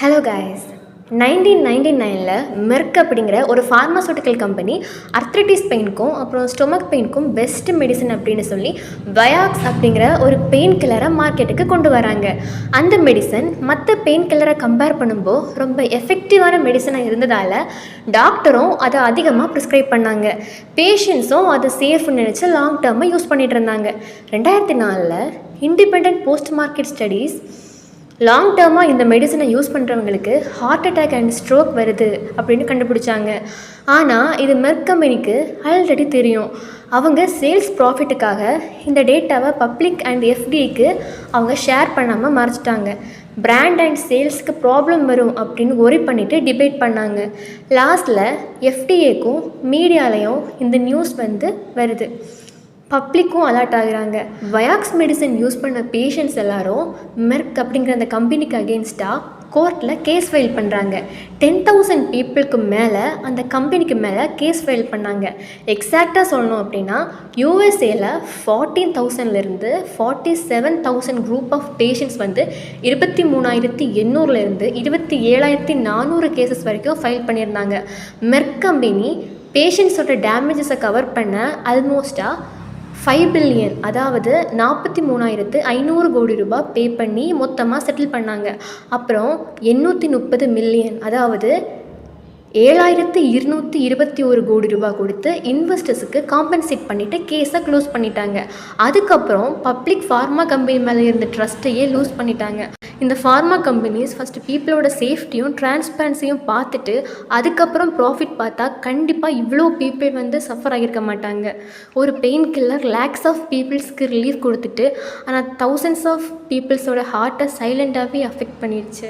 Hello guys. 1999ல் Merck அப்படிங்கிற ஒரு pharmaceutical company அர்த்ரைட்டிஸ் பெயினுக்கும் அப்புறம் ஸ்டொமக் பெயினுக்கும் பெஸ்ட் மெடிசன் அப்படின்னு சொல்லி வயாக்ஸ் அப்படிங்கிற ஒரு பெயின் கில்லரை மார்க்கெட்டுக்கு கொண்டு வராங்க. அந்த மெடிசன் மற்ற பெயின் கில்லரை கம்பேர் பண்ணும்போது ரொம்ப எஃபெக்டிவான மெடிசனாக இருந்ததால் டாக்டரும் அதை அதிகமாக ப்ரிஸ்கிரைப் பண்ணாங்க. பேஷண்ட்ஸும் அதை சேஃப்னு நினச்சி லாங் டேர்மாக யூஸ் பண்ணிகிட்டு இருந்தாங்க. 2004ல் independent post market studies long டேர்மாக இந்த மெடிசனை யூஸ் பண்ணுறவங்களுக்கு ஹார்ட் அட்டாக் அண்ட் ஸ்ட்ரோக் வருது அப்படின்னு கண்டுபிடிச்சாங்க. ஆனால் இது மெர்க் கம்பெனிக்கு ஆல்ரெடி தெரியும். அவங்க சேல்ஸ் ப்ராஃபிட்டுக்காக இந்த டேட்டாவை பப்ளிக் அண்ட் எஃப்டிஏக்கு அவங்க ஷேர் பண்ணாமல் மறைச்சிட்டாங்க. பிராண்ட் அண்ட் சேல்ஸ்க்கு ப்ராப்ளம் வரும் அப்படின்னு ஒரி பண்ணிவிட்டு டிபேட் பண்ணாங்க. லாஸ்ட்டில் எஃப்டிஏக்கும் மீடியாலையும் இந்த நியூஸ் வருது. பப்ளிக்கும் அலர்ட் ஆகுறாங்க. வயாக்ஸ் மெடிசன் யூஸ் பண்ண பேஷண்ட்ஸ் எல்லாரும் மெர்க் அப்படிங்கிற அந்த கம்பெனிக்கு அகெயின்ஸ்டாக கோர்ட்டில் கேஸ் ஃபைல் பண்ணுறாங்க. 10,000 பீப்புளுக்கு மேலே அந்த கம்பெனிக்கு மேலே கேஸ் ஃபைல் பண்ணாங்க. எக்ஸாக்டாக சொல்லணும் அப்படின்னா யூஎஸ்ஏல 14,000லேருந்து 47,000 குரூப் ஆஃப் பேஷண்ட்ஸ் 23,800லேருந்து 27,400 கேசஸ் வரைக்கும் ஃபைல் பண்ணியிருந்தாங்க. மெர்க் கம்பெனி பேஷண்ட்ஸோட டேமேஜஸை கவர் பண்ண ஆல்மோஸ்ட்டாக 5 பில்லியன், அதாவது 43,500 கோடி ரூபாய் பே பண்ணி மொத்தமாக செட்டில் பண்ணாங்க. அப்புறம் 830 மில்லியன், அதாவது 7,221 கோடி ரூபாய் கொடுத்து இன்வெஸ்டர்ஸுக்கு காம்பன்சேட் பண்ணிவிட்டு கேஸை க்ளோஸ் பண்ணிட்டாங்க. அதுக்கப்புறம் பப்ளிக் ஃபார்மா கம்பெனி மேலே இருந்த ட்ரஸ்ட்டையே லூஸ் பண்ணிட்டாங்க. இந்த ஃபார்மா கம்பெனிஸ் ஃபஸ்ட்டு பீப்புளோட சேஃப்டியும் டிரான்ஸ்பரன்சியும் பார்த்துட்டு அதுக்கப்புறம் ப்ராஃபிட் பார்த்தா கண்டிப்பாக இவ்வளோ பீப்புள் சஃபர் ஆகியிருக்க மாட்டாங்க. ஒரு பெயின் கில்லர் லேக்ஸ் ஆஃப் பீப்புள்ஸ்க்கு ரிலீஃப் கொடுத்துட்டு ஆனால் தௌசண்ட்ஸ் ஆஃப் பீப்புள்ஸோட ஹார்ட்டை சைலண்ட்டாகவே அஃபெக்ட் பண்ணிடுச்சு.